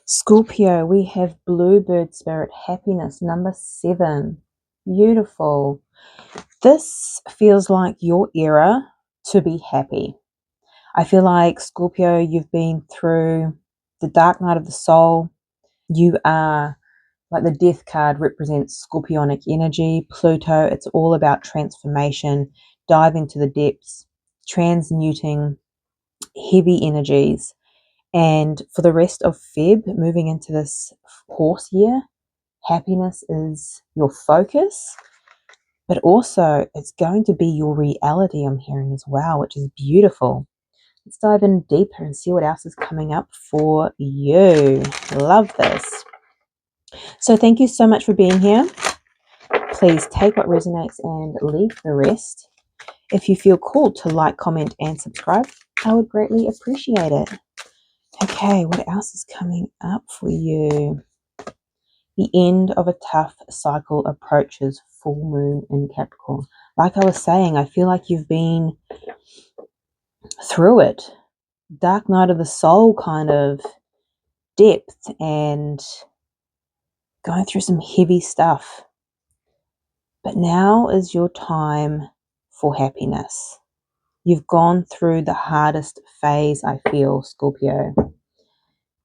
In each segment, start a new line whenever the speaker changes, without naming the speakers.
Scorpio, we have Bluebird Spirit Happiness, number 7. Beautiful. This feels like your era to be happy. I feel like, Scorpio, you've been through the dark night of the soul. You are, like the death card represents scorpionic energy. Pluto, it's all about transformation, diving to the depths, transmuting heavy energies. And for the rest of Feb, moving into this horse year, happiness is your focus, but also it's going to be your reality, I'm hearing as well, which is beautiful. Let's dive in deeper and see what else is coming up for you. Love this. So thank you so much for being here. Please take what resonates and leave the rest. If you feel called to like, comment, and subscribe, I would greatly appreciate it. Okay, what else is coming up for you? The end of a tough cycle approaches, full moon in Capricorn. Like I was saying, I feel like you've been through it. Dark night of the soul kind of depth and going through some heavy stuff. But now is your time for happiness. You've gone through the hardest phase, I feel, Scorpio.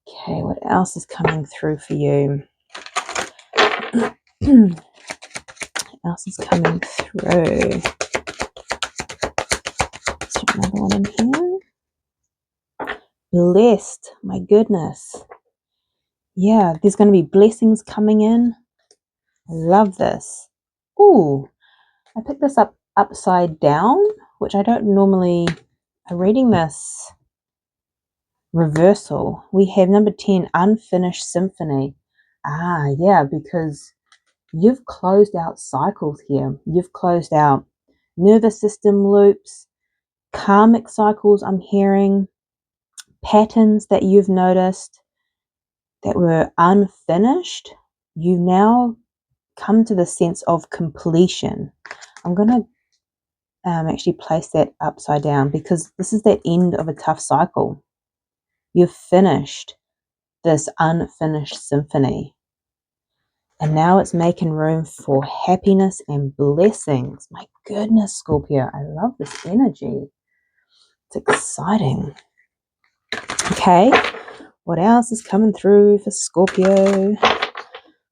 Okay, what else is coming through for you? What else is coming through? Is there another one in here? Blessed, my goodness. Yeah, there's going to be blessings coming in. I love this. Ooh, I picked this up upside down, which I don't normally. I'm reading this reversal. We have number 10, unfinished symphony. Yeah, because you've closed out cycles here. You've closed out nervous system loops, karmic cycles, I'm hearing, patterns that you've noticed that were unfinished. You've now come to the sense of completion. I'm going to actually place that upside down because this is that end of a tough cycle. You've finished this unfinished symphony. And now it's making room for happiness and blessings. My goodness, Scorpio, I love this energy. It's exciting. Okay, what else is coming through for Scorpio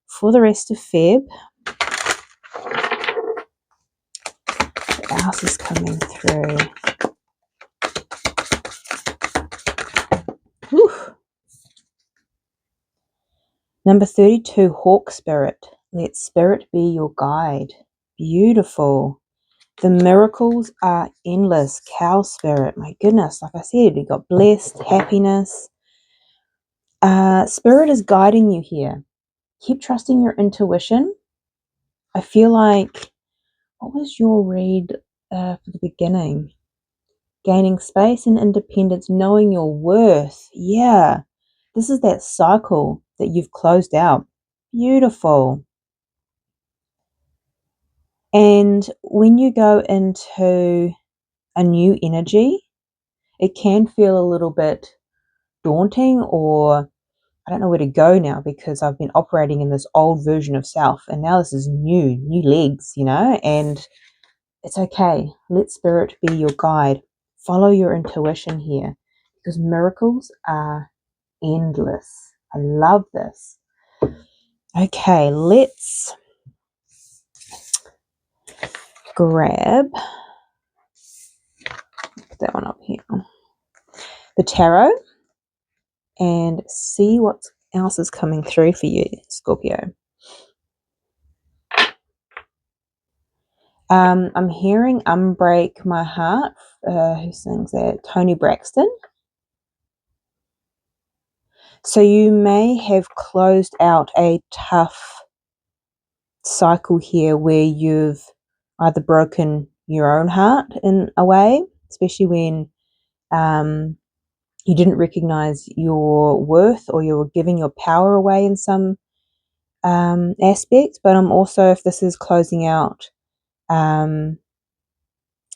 for the rest of Feb? What else is coming through? Whew. Number 32, Hawk Spirit. Let Spirit be your guide. Beautiful. The miracles are endless. Cow Spirit. My goodness, like I said, we got blessed, happiness. Spirit is guiding you here. Keep trusting your intuition. I feel like, what was your read for the beginning? Gaining space and independence, knowing your worth. Yeah, this is that cycle that you've closed out. Beautiful. And when you go into a new energy, it can feel a little bit daunting, or I don't know where to go now because I've been operating in this old version of self and now this is new legs, and it's okay. Let Spirit be your guide. Follow your intuition here because miracles are endless. I love this. Okay, let's grab, put that one up here, the tarot, and see what else is coming through for you, Scorpio. I'm hearing Unbreak My Heart. Who sings that? Tony Braxton. So you may have closed out a tough cycle here where you've either broken your own heart in a way, especially when you didn't recognize your worth or you were giving your power away in some aspect. But I'm also, if this is closing out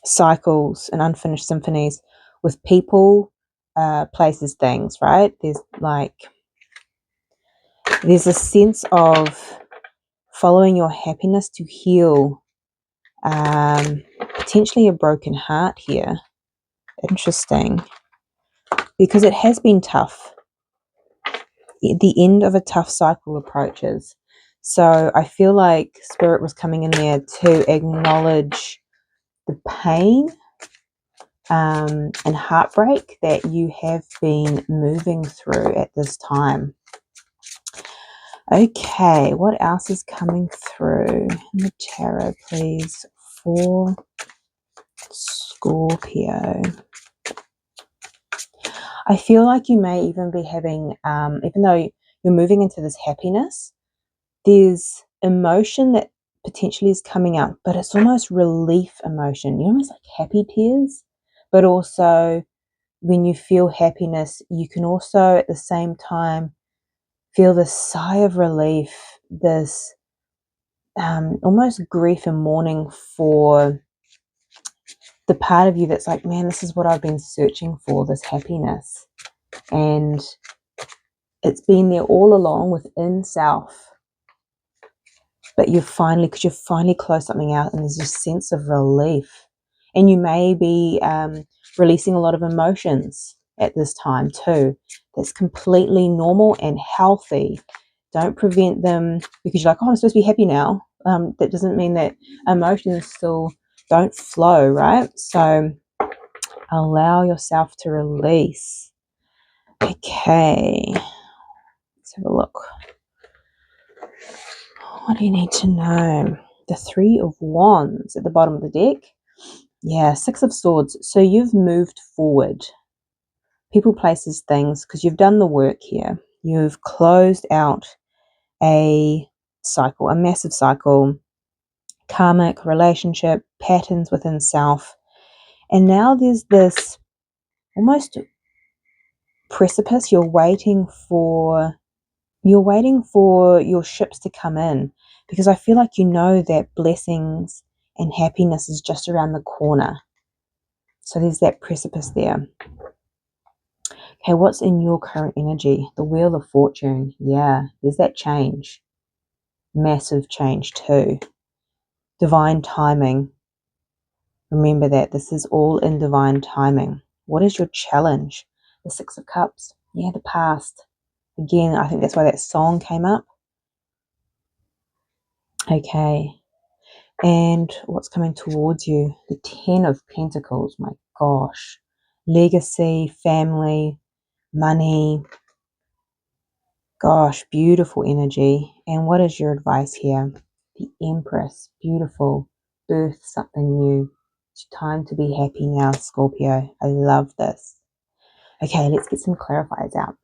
cycles and unfinished symphonies with people, places, things, right? There's like There's a sense of following your happiness to heal potentially a broken heart here. Interesting. Because it has been tough. The end of a tough cycle approaches. So I feel like Spirit was coming in there to acknowledge the pain and heartbreak that you have been moving through at this time. Okay, what else is coming through in the tarot, please, for Scorpio? I feel like you may even be having, even though you're moving into this happiness, there's emotion that potentially is coming out, but it's almost relief emotion. You know, almost like happy tears, but also when you feel happiness, you can also at the same time feel this sigh of relief, this almost grief and mourning for the part of you that's like, man, this is what I've been searching for, this happiness. And it's been there all along within self. But because you've finally closed something out, and there's this sense of relief. And you may be releasing a lot of emotions at this time too. That's completely normal and healthy. Don't prevent them because you're like, oh, I'm supposed to be happy now. That doesn't mean that emotions still don't flow, right? So allow yourself to release. Okay, let's have a look. What do you need to know? The Three of Wands at the bottom of the deck. Yeah, Six of Swords. So you've moved forward. People, places, things, because you've done the work here. You've closed out a cycle, a massive cycle, karmic relationship, patterns within self. And now there's this almost precipice. You're waiting for your ships to come in, because I feel like you know that blessings and happiness is just around the corner. So there's that precipice there. Okay, what's in your current energy? The Wheel of Fortune. Yeah, there's that change. Massive change too. Divine timing. Remember that this is all in divine timing. What is your challenge? The Six of Cups. Yeah, the past. Again, I think that's why that song came up. Okay. And what's coming towards you? The Ten of Pentacles. My gosh. Legacy, family, money. Gosh, beautiful energy. And what is your advice here? The Empress. Beautiful. Birth something new. It's time to be happy now, Scorpio. I love this. Okay, let's get some clarifiers out.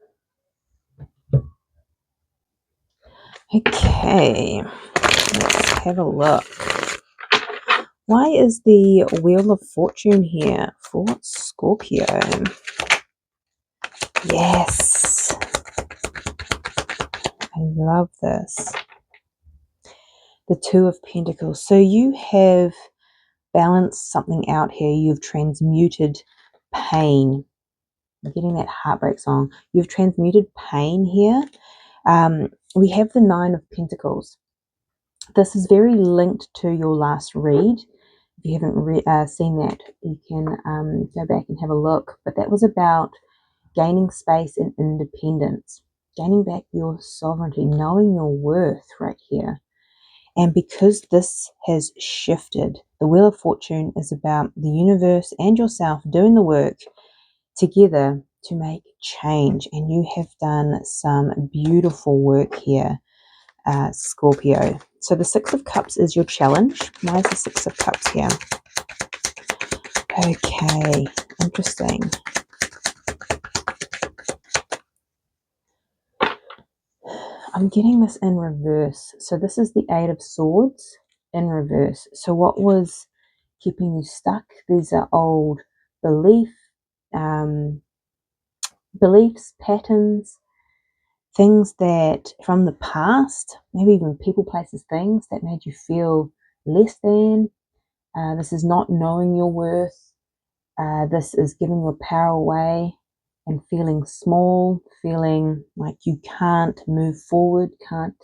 Okay, let's have a look. Why is the Wheel of Fortune here for Scorpio? Yes. I love this. The Two of Pentacles. So you have balanced something out here. You've transmuted pain. I'm getting that heartbreak song. You've transmuted pain here. We have the Nine of Pentacles. This is very linked to your last read. If you haven't seen that, you can go back and have a look. But that was about gaining space and independence, gaining back your sovereignty, knowing your worth right here. And because this has shifted, the Wheel of Fortune is about the universe and yourself doing the work together to make change. And you have done some beautiful work here, Scorpio. So the Six of Cups is your challenge. Why is the Six of Cups here? Okay, interesting. I'm getting this in reverse. So this is the Eight of Swords in reverse. So what was keeping you stuck? These are old beliefs, patterns, things that from the past, maybe even people, places, things that made you feel less than. This is not knowing your worth. This is giving your power away. and feeling small, feeling like you can't move forward, can't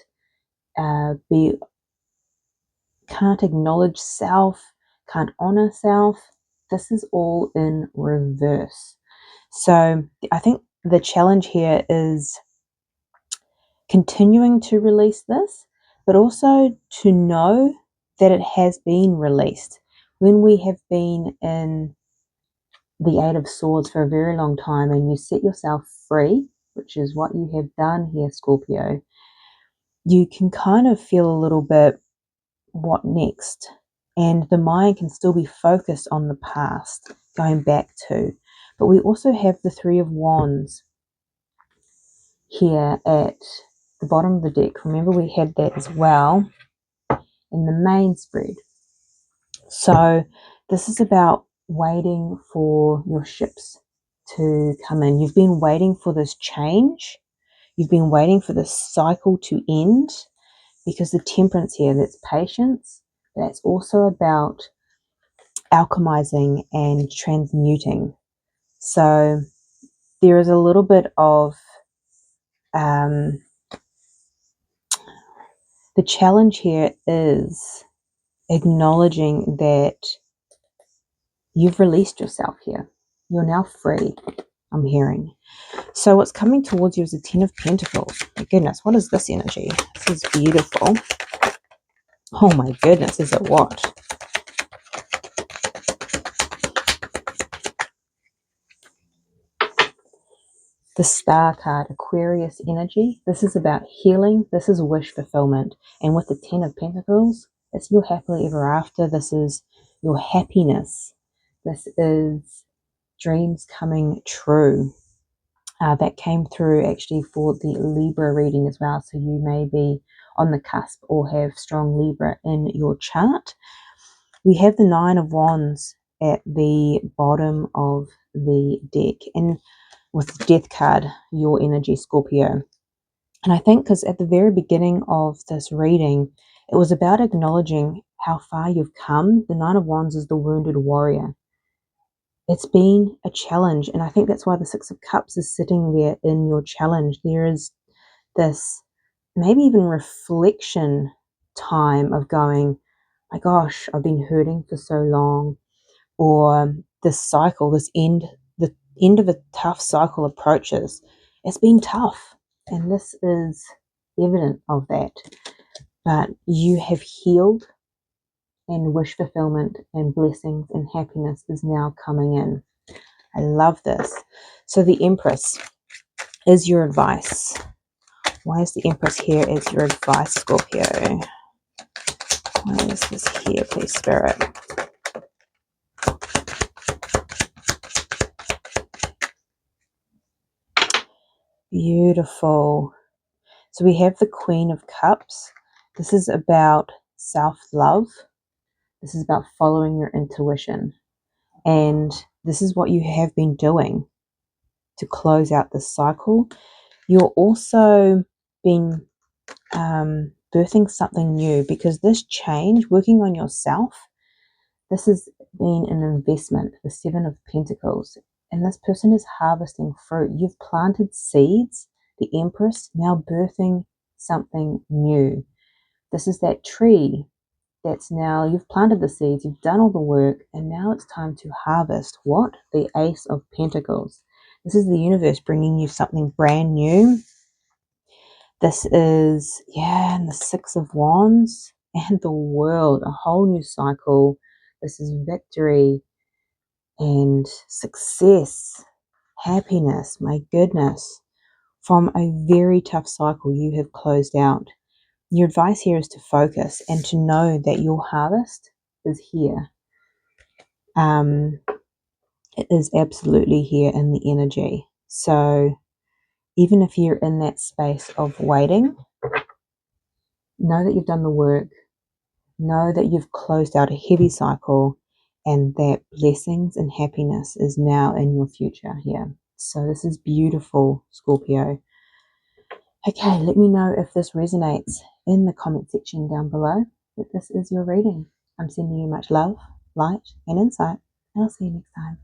acknowledge self, can't honor self. This is all in reverse. So I think the challenge here is continuing to release this, but also to know that it has been released. When we have been in the Eight of Swords for a very long time and you set yourself free, which is what you have done here, Scorpio, you can kind of feel a little bit, what next? And the mind can still be focused on the past, going back to. But we also have the Three of Wands here at the bottom of the deck. Remember, we had that as well in the main spread. So this is about waiting for your ships to come in. You've been waiting for this change. You've been waiting for this cycle to end, because the Temperance here, that's patience. That's also about alchemizing and transmuting. So there is a little bit of the challenge here is acknowledging that you've released yourself here. You're now free, I'm hearing. So what's coming towards you is the Ten of Pentacles. My goodness, what is this energy? This is beautiful. Oh my goodness, is it what? The Star card, Aquarius energy. This is about healing. This is wish fulfillment. And with the Ten of Pentacles, it's your happily ever after. This is your happiness. This is dreams coming true. That came through actually for the Libra reading as well. So you may be on the cusp or have strong Libra in your chart. We have the Nine of Wands at the bottom of the deck. And with the Death card, your energy, Scorpio. And I think because at the very beginning of this reading, it was about acknowledging how far you've come. The Nine of Wands is the wounded warrior. It's been a challenge, and I think that's why the Six of Cups is sitting there in your challenge. There is this maybe even reflection time of going, my gosh, I've been hurting for so long, or this cycle, the end of a tough cycle approaches. It's been tough, and this is evident of that. But you have healed, and wish fulfillment and blessings and happiness is now coming in. I love this. So the Empress is your advice. Why is the Empress here as your advice, Scorpio? Why is this here, please, Spirit? Beautiful. So we have the Queen of Cups. This is about self-love. This is about following your intuition. And this is what you have been doing to close out this cycle. You're also been birthing something new, because this change, working on yourself, this has been an investment, the Seven of Pentacles. And this person is harvesting fruit. You've planted seeds, the Empress, now birthing something new. This is that tree that's now, you've planted the seeds, you've done all the work, and now it's time to harvest. What? The Ace of Pentacles. This is the universe bringing you something brand new. This is, and the Six of Wands and the World, a whole new cycle. This is victory and success, happiness, my goodness. From a very tough cycle you have closed out. Your advice here is to focus and to know that your harvest is here. It is absolutely here in the energy. So even if you're in that space of waiting, know that you've done the work. Know that you've closed out a heavy cycle, and that blessings and happiness is now in your future here. So this is beautiful, Scorpio. Okay, let me know if this resonates in the comment section down below. That this is your reading. I'm sending you much love, light, and insight, and I'll see you next time.